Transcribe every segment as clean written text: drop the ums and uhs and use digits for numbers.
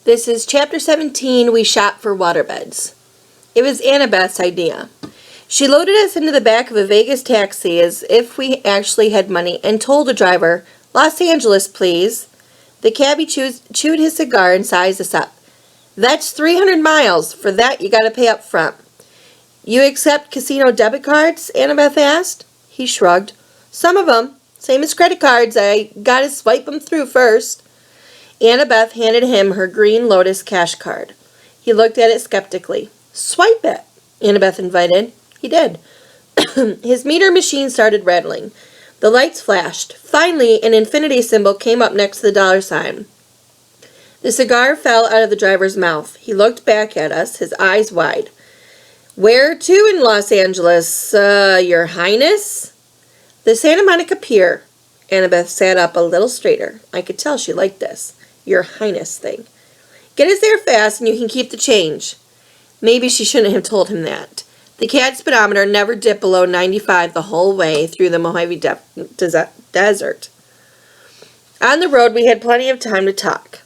This is Chapter 17, We Shop for Waterbeds. It was Annabeth's idea. She loaded us into the back of a Vegas taxi as if we actually had money and told the driver, "Los Angeles, please." The cabbie chewed his cigar and sized us up. "That's 300 miles. For that, you gotta pay up front." "You accept casino debit cards?" Annabeth asked. He shrugged. "Some of them. Same as credit cards. I gotta swipe them through first." Annabeth handed him her green Lotus cash card. He looked at it skeptically. "Swipe it," Annabeth invited. He did. His meter machine started rattling. The lights flashed. Finally, an infinity symbol came up next to the dollar sign. The cigar fell out of the driver's mouth. He looked back at us, his eyes wide. "Where to in Los Angeles, Your Highness?" "The Santa Monica Pier." Annabeth sat up a little straighter. I could tell she liked this "Your Highness" thing. "Get us there fast and you can keep the change." Maybe she shouldn't have told him that. The CAD speedometer never dipped below 95 the whole way through the Mojave Desert. On the road, we had plenty of time to talk.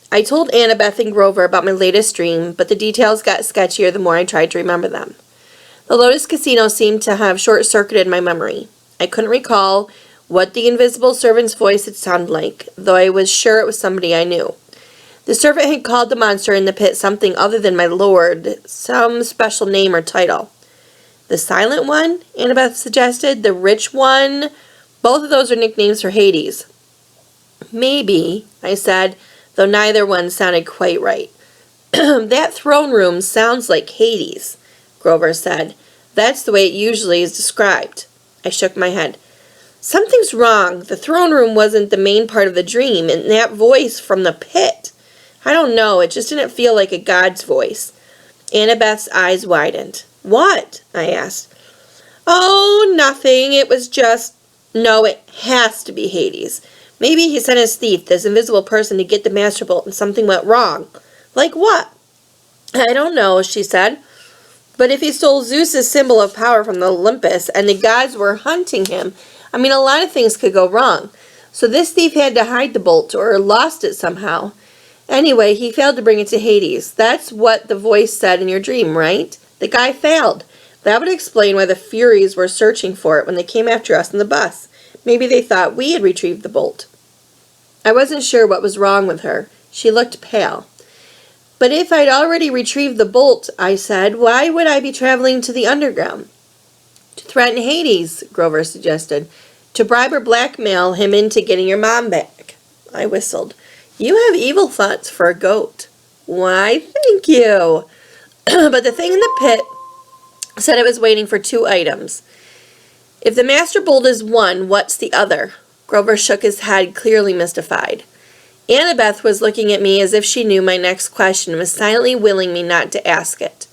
I told Annabeth and Grover about my latest dream, but the details got sketchier the more I tried to remember them. The Lotus Casino seemed to have short-circuited my memory. I couldn't recall what the invisible servant's voice had sounded like, though I was sure it was somebody I knew. The servant had called the monster in the pit something other than my lord, some special name or title. "The Silent One," Annabeth suggested. "The Rich One." Both of those are nicknames for Hades. "Maybe," I said, though neither one sounded quite right. "That throne room sounds like Hades," Grover said. "That's the way it usually is described." I shook my head. "Something's wrong. The throne room wasn't the main part of the dream, and that voice from the pit. I don't know, it just didn't feel like a god's voice." Annabeth's eyes widened. "What?" I asked. "Oh, nothing. It was just... No, it has to be Hades. Maybe he sent his thief, this invisible person, to get the Master Bolt and something went wrong." "Like what?" "I don't know," she said. "But if he stole Zeus's symbol of power from the Olympus and the gods were hunting him, a lot of things could go wrong. So this thief had to hide the bolt or lost it somehow. Anyway, he failed to bring it to Hades. That's what the voice said in your dream, right? The guy failed. That would explain why the Furies were searching for it when they came after us in the bus. Maybe they thought we had retrieved the bolt." I wasn't sure what was wrong with her. She looked pale. "But if I'd already retrieved the bolt," I said, "why would I be traveling to the underground?" "To threaten Hades," Grover suggested. "To bribe or blackmail him into getting your mom back." I whistled. "You have evil thoughts for a goat." "Why, thank you." But the thing in the pit said it was waiting for 2 items. "If the Master Bolt is one, what's the other?" Grover shook his head, clearly mystified. Annabeth was looking at me as if she knew my next question and was silently willing me not to ask it.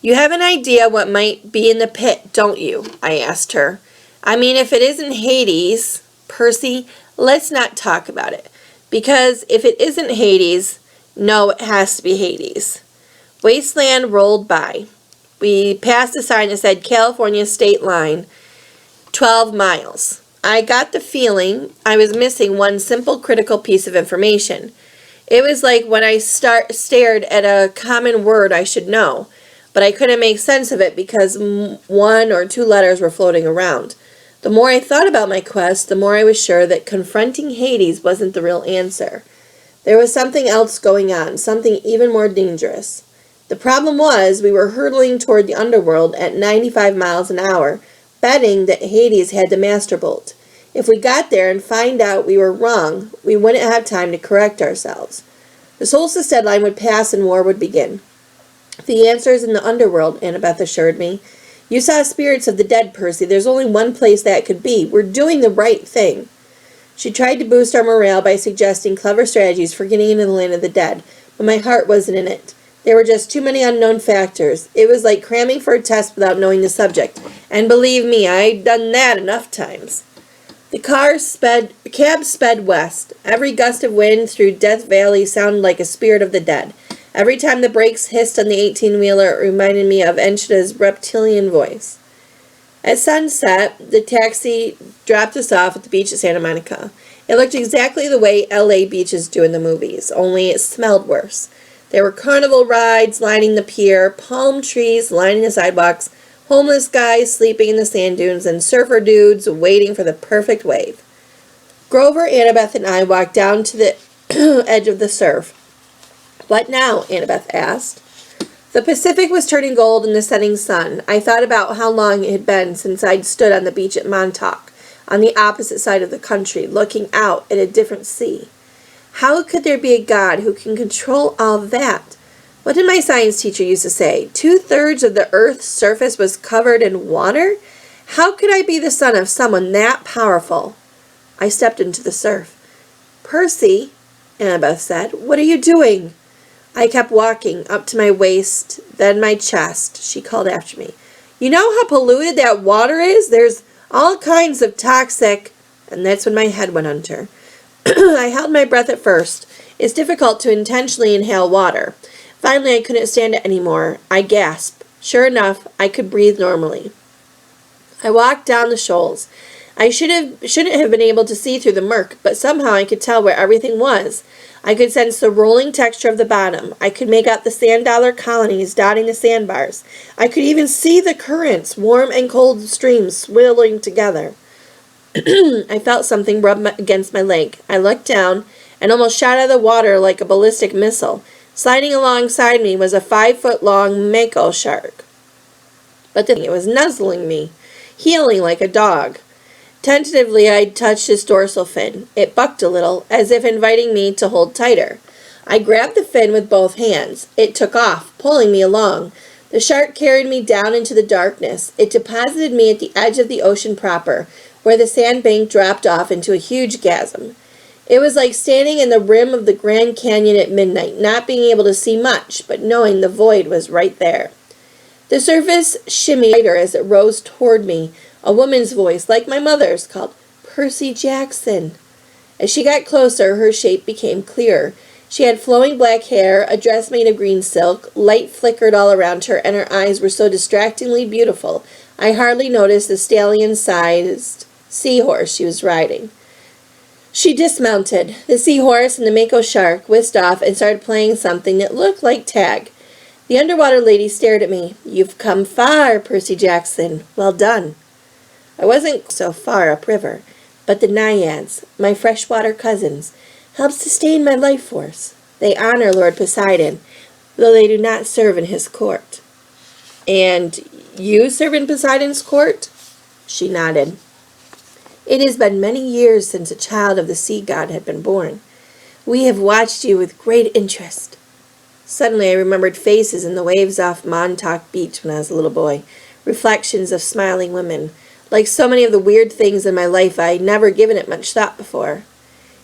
"You have an idea what might be in the pit, don't you?" I asked her. If it isn't Hades, Percy, let's not talk about it. Because if it isn't Hades, no, it has to be Hades." Wasteland rolled by. We passed a sign that said California State Line, 12 miles. I got the feeling I was missing one simple critical piece of information. It was like when I stared at a common word I should know, but I couldn't make sense of it because 1 or 2 letters were floating around. The more I thought about my quest, the more I was sure that confronting Hades wasn't the real answer. There was something else going on, something even more dangerous. The problem was we were hurtling toward the underworld at 95 miles an hour, betting that Hades had the Master Bolt. If we got there and find out we were wrong, we wouldn't have time to correct ourselves. The solstice deadline would pass and war would begin. "The answer is in the underworld," Annabeth assured me. "You saw spirits of the dead, Percy. There's only one place that could be. We're doing the right thing." She tried to boost our morale by suggesting clever strategies for getting into the land of the dead, but my heart wasn't in it. There were just too many unknown factors. It was like cramming for a test without knowing the subject. And believe me, I'd done that enough times. The cab sped west. Every gust of wind through Death Valley sounded like a spirit of the dead. Every time the brakes hissed on the 18-wheeler, it reminded me of Enchida's reptilian voice. At sunset, the taxi dropped us off at the beach at Santa Monica. It looked exactly the way LA beaches do in the movies, only it smelled worse. There were carnival rides lining the pier, palm trees lining the sidewalks, homeless guys sleeping in the sand dunes, and surfer dudes waiting for the perfect wave. Grover, Annabeth, and I walked down to the edge of the surf. "What now?" Annabeth asked. The Pacific was turning gold in the setting sun. I thought about how long it had been since I'd stood on the beach at Montauk, on the opposite side of the country, looking out at a different sea. How could there be a God who can control all that? What did my science teacher used to say? 2/3 of the Earth's surface was covered in water? How could I be the son of someone that powerful? I stepped into the surf. "Percy," Annabeth said, "what are you doing?" I kept walking, up to my waist, then my chest. She called after me. "You know how polluted that water is? There's all kinds of toxic—" And that's when my head went under. I held my breath at first. It's difficult to intentionally inhale water. Finally, I couldn't stand it anymore. I gasped. Sure enough, I could breathe normally. I walked down the shoals. I shouldn't have been able to see through the murk, but somehow I could tell where everything was. I could sense the rolling texture of the bottom. I could make out the sand dollar colonies dotting the sandbars. I could even see the currents, warm and cold streams swirling together. I felt something rub against my leg. I looked down and almost shot out of the water like a ballistic missile. Sliding alongside me was a 5-foot-long mako shark. But it was nuzzling me, heeling like a dog. Tentatively, I touched his dorsal fin. It bucked a little, as if inviting me to hold tighter. I grabbed the fin with both hands. It took off, pulling me along. The shark carried me down into the darkness. It deposited me at the edge of the ocean proper, where the sandbank dropped off into a huge chasm. It was like standing in the rim of the Grand Canyon at midnight, not being able to see much, but knowing the void was right there. The surface shimmied lighter as it rose toward me. A woman's voice, like my mother's, called, "Percy Jackson." As she got closer, her shape became clearer. She had flowing black hair, a dress made of green silk, light flickered all around her, and her eyes were so distractingly beautiful, I hardly noticed the stallion-sized seahorse she was riding. She dismounted. The seahorse and the mako shark whisked off and started playing something that looked like tag. The underwater lady stared at me. "You've come far, Percy Jackson. Well done." I wasn't so far upriver, but the naiads, my freshwater cousins, help sustain my life force. They honor Lord Poseidon, though they do not serve in his court. "And you serve in Poseidon's court?" She nodded. "It has been many years since a child of the sea god had been born. We have watched you with great interest." Suddenly I remembered faces in the waves off Montauk Beach when I was a little boy, reflections of smiling women. Like so many of the weird things in my life, I had never given it much thought before.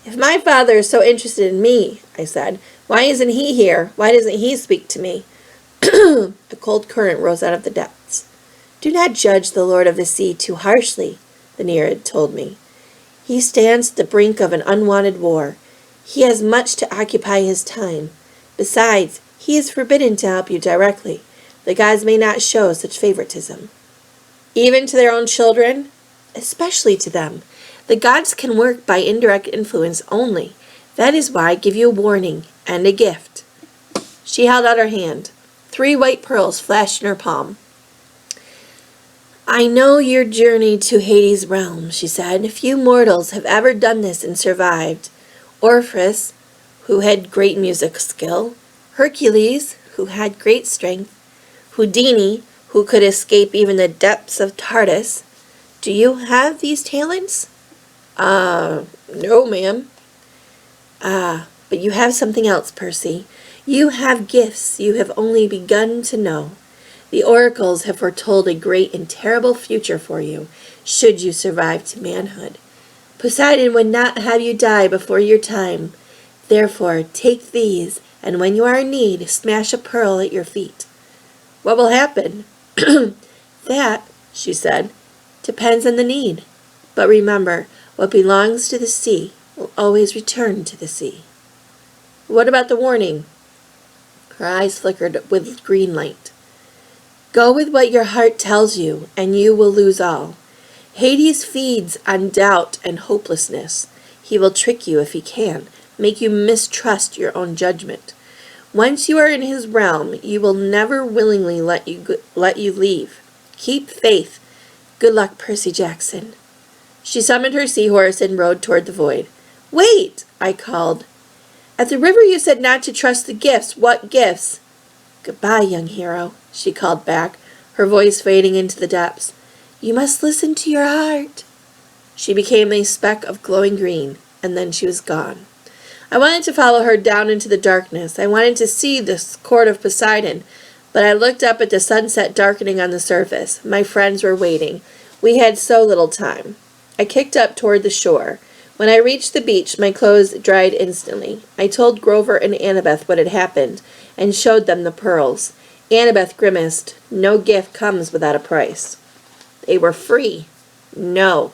"If my father is so interested in me," I said, "why isn't he here? Why doesn't he speak to me?" A cold current rose out of the depths. "Do not judge the Lord of the Sea too harshly," the Nereid told me. "He stands at the brink of an unwanted war. He has much to occupy his time. Besides, he is forbidden to help you directly. The gods may not show such favoritism." "Even to their own children?" "Especially to them. The gods can work by indirect influence only. That is why I give you a warning and a gift." She held out her hand. 3 white pearls flashed in her palm. "I know your journey to Hades' realm," she said. "Few mortals have ever done this and survived. Orpheus, who had great music skill. Hercules, who had great strength. Houdini, who could escape even the depths of Tartarus. Do you have these talents?" No, ma'am." But you have something else, Percy. You have gifts you have only begun to know. The oracles have foretold a great and terrible future for you, should you survive to manhood. Poseidon would not have you die before your time. Therefore, take these, and when you are in need, smash a pearl at your feet." "What will happen?" "That," she said, "depends on the need. But remember, what belongs to the sea will always return to the sea." "What about the warning?" Her eyes flickered with green light. "Go with what your heart tells you, and you will lose all. Hades feeds on doubt and hopelessness. He will trick you if he can, make you mistrust your own judgment. Once you are in his realm, he will never willingly let you leave. Keep faith. Good luck, Percy Jackson." She summoned her seahorse and rode toward the void. "Wait!" I called. "At the river you said not to trust the gifts. What gifts?" "Goodbye, young hero," she called back, her voice fading into the depths. "You must listen to your heart." She became a speck of glowing green, and then she was gone. I wanted to follow her down into the darkness. I wanted to see the court of Poseidon, but I looked up at the sunset darkening on the surface. My friends were waiting. We had so little time. I kicked up toward the shore. When I reached the beach, my clothes dried instantly. I told Grover and Annabeth what had happened, and showed them the pearls. Annabeth grimaced. "No gift comes without a price." "They were free." "No."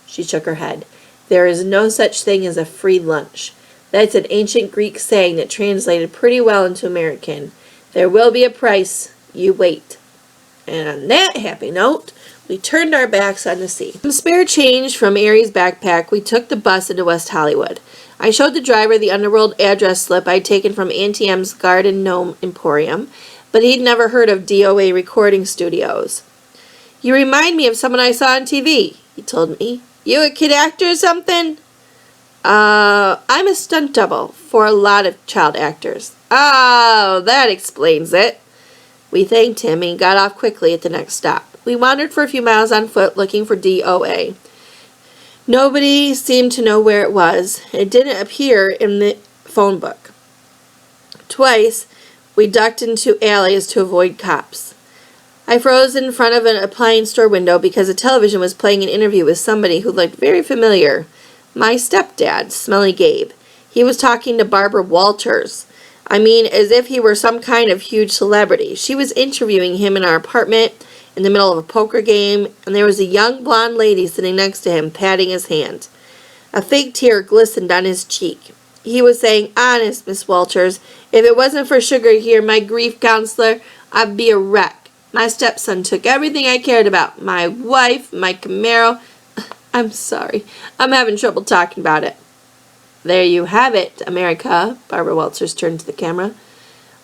She shook her head. "There is no such thing as a free lunch. That's an ancient Greek saying that translated pretty well into American. There will be a price. You wait." And on that happy note, we turned our backs on the sea. Some spare change from Aries' backpack, we took the bus into West Hollywood. I showed the driver the underworld address slip I'd taken from Auntie M's Garden Gnome Emporium, but he'd never heard of DOA recording studios. "You remind me of someone I saw on TV, he told me. "You a kid actor or something?" I'm a stunt double for a lot of child actors." "Oh, that explains it." We thanked him and got off quickly at the next stop. We wandered for a few miles on foot looking for DOA. Nobody seemed to know where it was. It didn't appear in the phone book. Twice, we ducked into alleys to avoid cops. I froze in front of an appliance store window because a television was playing an interview with somebody who looked very familiar. My stepdad, Smelly Gabe. He was talking to Barbara Walters. I mean, as if he were some kind of huge celebrity. She was interviewing him in our apartment in the middle of a poker game, and there was a young blonde lady sitting next to him, patting his hand. A fake tear glistened on his cheek. He was saying, "Honest, Miss Walters, if it wasn't for Sugar here, my grief counselor, I'd be a wreck. My stepson took everything I cared about. My wife, my Camaro. I'm sorry. I'm having trouble talking about it." "There you have it, America." Barbara Walters turned to the camera.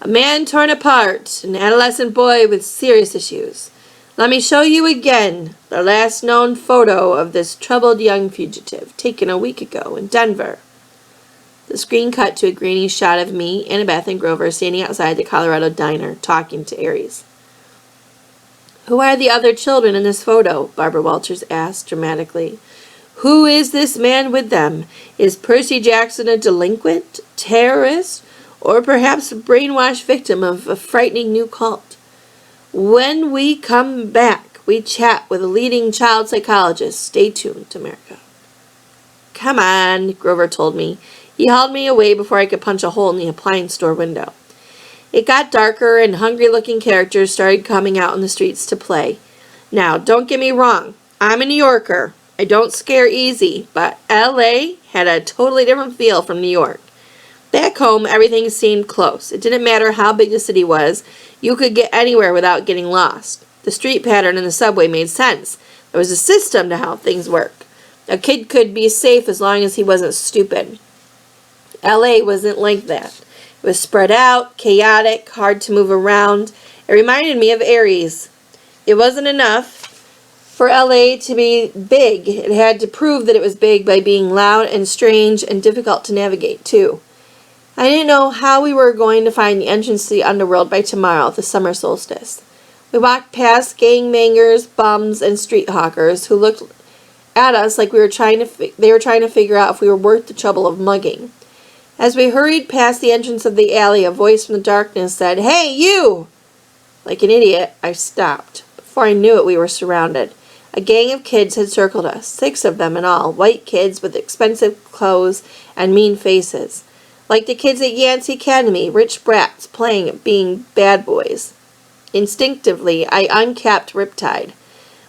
"A man torn apart, an adolescent boy with serious issues. Let me show you again the last known photo of this troubled young fugitive, taken a week ago in Denver." The screen cut to a grainy shot of me, Annabeth, and Grover standing outside the Colorado diner, talking to Aries. "Who are the other children in this photo?" Barbara Walters asked dramatically. "Who is this man with them? Is Percy Jackson a delinquent, terrorist, or perhaps a brainwashed victim of a frightening new cult?" When we come back, we chat with a leading child psychologist. Stay tuned, America. "Come on," Grover told me. He hauled me away before I could punch a hole in the appliance store window. It got darker, and hungry-looking characters started coming out in the streets to play. Now, don't get me wrong. I'm a New Yorker. I don't scare easy, but L.A. had a totally different feel from New York. Back home, everything seemed close. It didn't matter how big the city was. You could get anywhere without getting lost. The street pattern in the subway made sense. There was a system to how things work. A kid could be safe as long as he wasn't stupid. L.A. wasn't like that. It was spread out, chaotic, hard to move around. It reminded me of Aries. It wasn't enough for L.A. to be big. It had to prove that it was big by being loud and strange and difficult to navigate, too. I didn't know how we were going to find the entrance to the underworld by tomorrow, the summer solstice. We walked past gangbangers, bums, and street hawkers who looked at us like they were trying to figure out if we were worth the trouble of mugging. As we hurried past the entrance of the alley, a voice from the darkness said, "Hey, you!" Like an idiot, I stopped. Before I knew it, we were surrounded. A gang of kids had circled us, 6 of them in all, white kids with expensive clothes and mean faces. Like the kids at Yancey Academy, rich brats playing at being bad boys. Instinctively, I uncapped Riptide.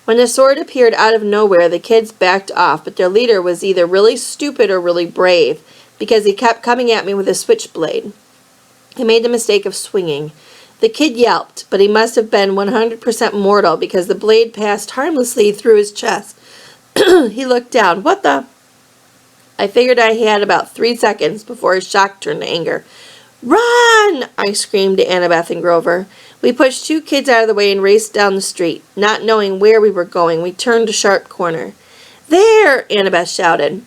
When the sword appeared out of nowhere, the kids backed off, but their leader was either really stupid or really brave, because he kept coming at me with a switchblade. He made the mistake of swinging. The kid yelped, but he must have been 100% mortal because the blade passed harmlessly through his chest. He looked down. "What the?" I figured I had about 3 seconds before his shock turned to anger. "Run!" I screamed to Annabeth and Grover. We pushed 2 kids out of the way and raced down the street. Not knowing where we were going, we turned a sharp corner. "There!" Annabeth shouted.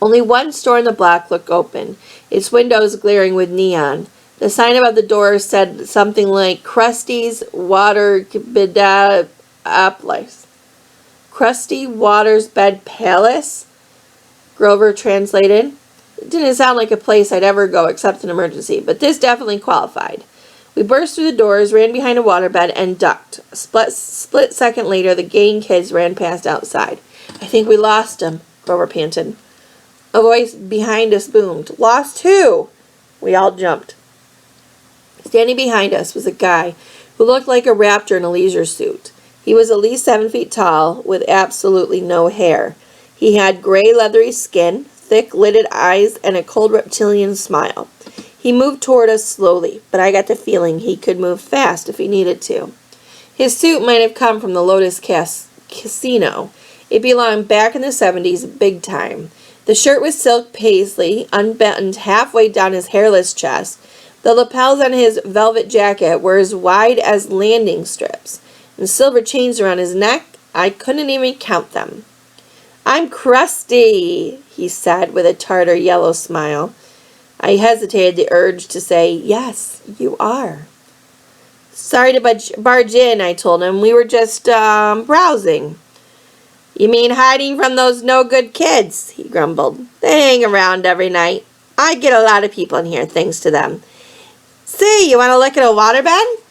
Only one store in the block looked open, its windows glaring with neon. The sign above the door said something like Krusty's Water Bed Palace. Krusty Water's Bed Palace? Grover translated. It didn't sound like a place I'd ever go except in emergency, but this definitely qualified. We burst through the doors, ran behind a waterbed, and ducked. A split second later, the gang kids ran past outside. "I think we lost him," Grover panted. A voice behind us boomed. "Lost who?" We all jumped. Standing behind us was a guy who looked like a raptor in a leisure suit. He was at least 7 feet tall, with absolutely no hair. He had gray leathery skin, thick lidded eyes, and a cold reptilian smile. He moved toward us slowly, but I got the feeling he could move fast if he needed to. His suit might have come from the Lotus Casino. It belonged back in the 70s, big time. The shirt was silk paisley, unbuttoned halfway down his hairless chest. The lapels on his velvet jacket were as wide as landing strips, and silver chains around his neck, I couldn't even count them. "I'm Krusty," he said with a tartar yellow smile. I hesitated the urge to say, "Yes, you are." "Sorry to barge in," I told him. "We were just, browsing." "You mean hiding from those no-good kids?" he grumbled. "They hang around every night. I get a lot of people in here, thanks to them. Say, you want to look at a waterbed?"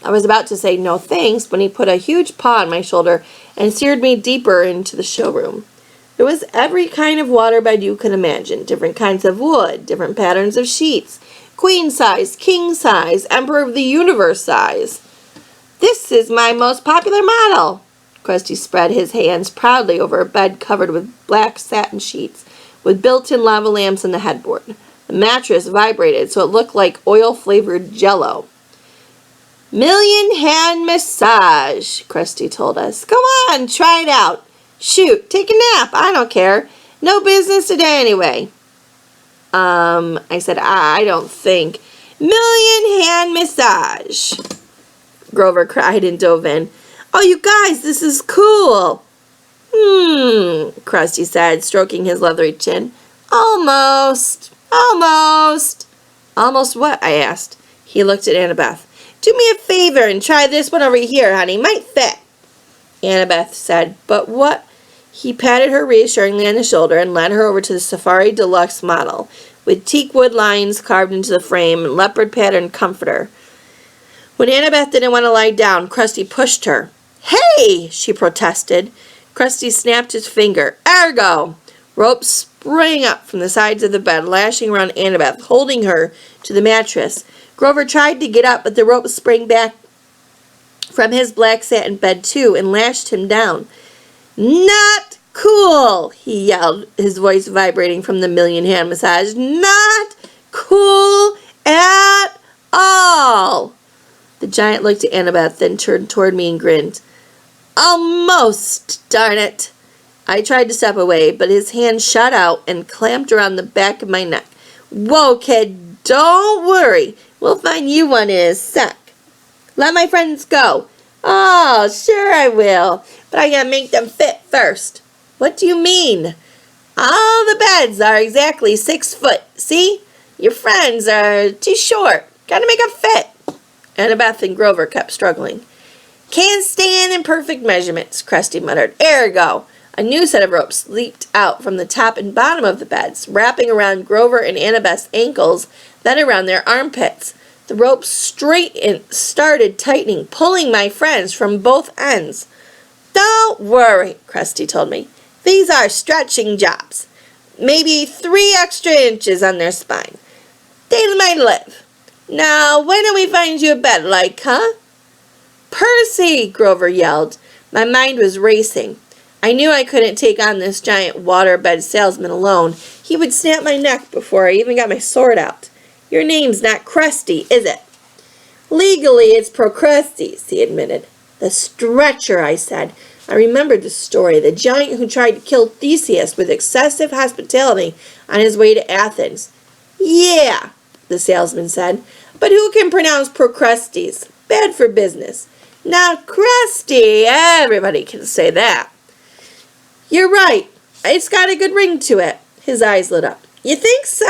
I was about to say no thanks when he put a huge paw on my shoulder and steered me deeper into the showroom. There was every kind of waterbed you could imagine, different kinds of wood, different patterns of sheets, queen size, king size, emperor of the universe size. "This is my most popular model." Krusty spread his hands proudly over a bed covered with black satin sheets, with built-in lava lamps on the headboard. The mattress vibrated so it looked like oil-flavored Jell-O. "Million hand massage," Krusty told us. "Go on, try it out. Shoot, take a nap. I don't care. No business today anyway." I said, I don't think. "Million hand massage," Grover cried and dove in. "Oh, you guys, this is cool." Krusty said, stroking his leathery chin. Almost. "Almost what?" I asked. He looked at Annabeth. "Do me a favor and try this one over here, honey. Might fit." Annabeth said, "But what?" He patted her reassuringly on the shoulder and led her over to the Safari Deluxe model, with teak wood lines carved into the frame and leopard-patterned comforter. When Annabeth didn't want to lie down, Krusty pushed her. "Hey!" she protested. Krusty snapped his finger. "Ergo!" Ropes sprang up from the sides of the bed, lashing around Annabeth, holding her to the mattress. Grover tried to get up, but the rope sprang back from his black satin bed too and lashed him down. "Not cool!" he yelled, his voice vibrating from the million hand massage. "Not cool at all!" The giant looked at Annabeth, then turned toward me and grinned. "Almost, darn it!" I tried to step away, but his hand shot out and clamped around the back of my neck. "Whoa, kid, don't worry. We'll find you one in a sec. Let my friends go." "Oh, sure I will, but I gotta make them fit first." "What do you mean?" "All the beds are exactly 6 foot, see? Your friends are too short. Gotta make them fit." Annabeth and Grover kept struggling. "Can't stand in perfect measurements," Krusty muttered. "Ergo!" A new set of ropes leaped out from the top and bottom of the beds, wrapping around Grover and Annabeth's ankles, then around their armpits. The ropes started tightening, pulling my friends from both ends. "Don't worry," Krusty told me. "These are stretching jobs. Maybe 3 extra inches on their spine. They might live. Now, when do we find you a bed, like, huh?" "Percy!" Grover yelled. My mind was racing. I knew I couldn't take on this giant waterbed salesman alone. He would snap my neck before I even got my sword out. "Your name's not Krusty, is it?" "Legally, it's Procrustes," he admitted. "The stretcher," I said. I remembered the story, the giant who tried to kill Theseus with excessive hospitality on his way to Athens. Yeah, the salesman said, but who can pronounce Procrustes? Bad for business. Now, crusty, everybody can say that. You're right. It's got a good ring to it. His eyes lit up. You think so?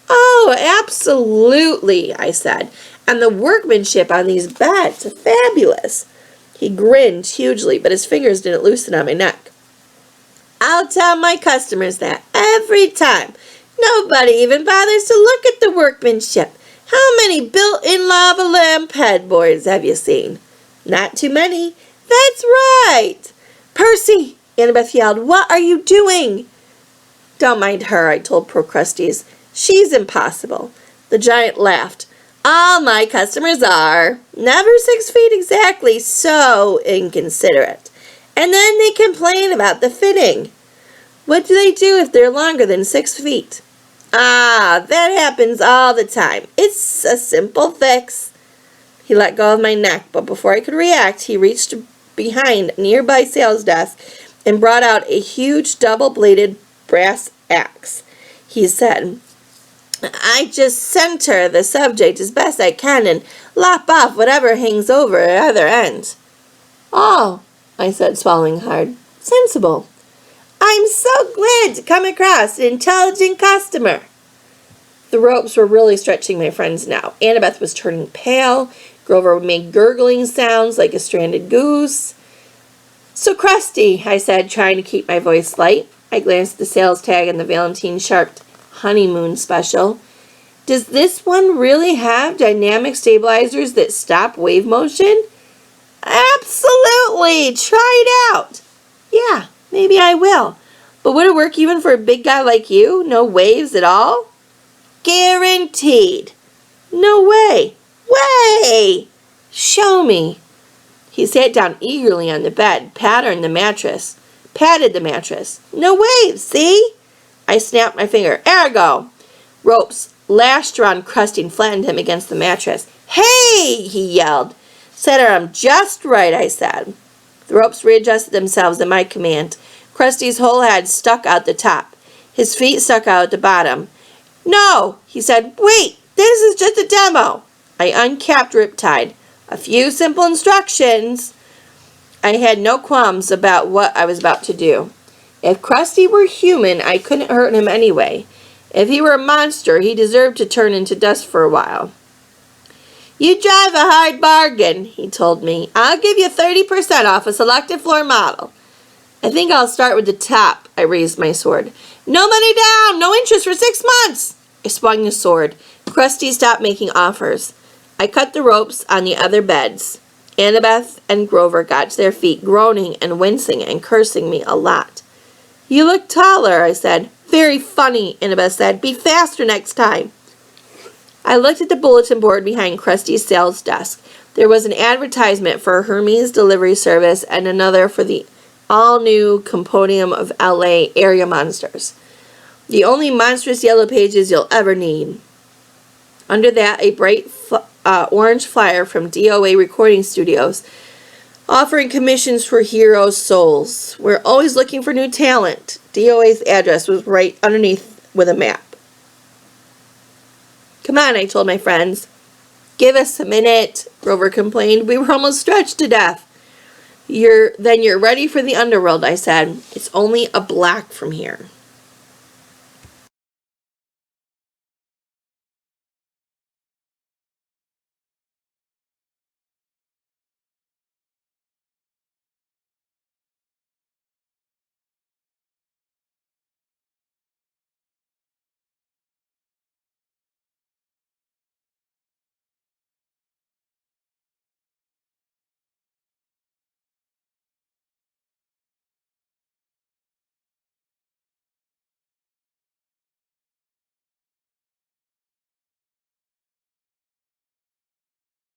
Oh, absolutely, I said. And the workmanship on these beds, fabulous. He grinned hugely, but his fingers didn't loosen on my neck. I'll tell my customers that every time. Nobody even bothers to look at the workmanship. How many built-in lava lamp headboards have you seen? Not too many. That's right. Percy, Annabeth yelled, what are you doing? Don't mind her, I told Procrustes. She's impossible. The giant laughed. All my customers are. Never 6 feet exactly, so inconsiderate. And then they complain about the fitting. What do they do if they're longer than 6 feet? Ah, that happens all the time. It's a simple fix. He let go of my neck, but before I could react, he reached behind a nearby sales desk and brought out a huge double-bladed brass axe. He said, I just center the subject as best I can and lop off whatever hangs over at other ends. Oh, I said, swallowing hard. Sensible. I'm so glad to come across an intelligent customer. The ropes were really stretching my friends now. Annabeth was turning pale. Grover made gurgling sounds like a stranded goose. So crusty, I said, trying to keep my voice light. I glanced at the sales tag and the Valentine Sharp honeymoon special. Does this one really have dynamic stabilizers that stop wave motion? Absolutely! Try it out! Yeah, maybe I will. But would it work even for a big guy like you? No waves at all? Guaranteed. No way. Way! Show me. He sat down eagerly on the bed, patted the mattress. No waves, see? I snapped my finger. Ergo! Ropes lashed around Krusty and flattened him against the mattress. Hey! He yelled. Center him just right, I said. The ropes readjusted themselves at my command. Krusty's whole head stuck out the top. His feet stuck out the bottom. No, he said. Wait, this is just a demo. I uncapped Riptide. A few simple instructions. I had no qualms about what I was about to do. If Krusty were human, I couldn't hurt him anyway. If he were a monster, he deserved to turn into dust for a while. You drive a hard bargain, he told me. I'll give you 30% off a selected floor model. I think I'll start with the top. I raised my sword. No money down, no interest for 6 months. I swung the sword. Krusty stopped making offers. I cut the ropes on the other beds. Annabeth and Grover got to their feet, groaning and wincing and cursing me a lot. You look taller, I said. Very funny, Annabeth said. Be faster next time. I looked at the bulletin board behind Krusty's sales desk. There was an advertisement for Hermes delivery service and another for the all-new Compodium of LA area monsters. The only monstrous yellow pages you'll ever need. Under that, a bright orange flyer from DOA Recording Studios offering commissions for hero souls. We're always looking for new talent. DOA's address was right underneath with a map. Come on, I told my friends. Give us a minute, Grover complained. We were almost stretched to death. Then you're ready for the underworld, I said. It's only a block from here.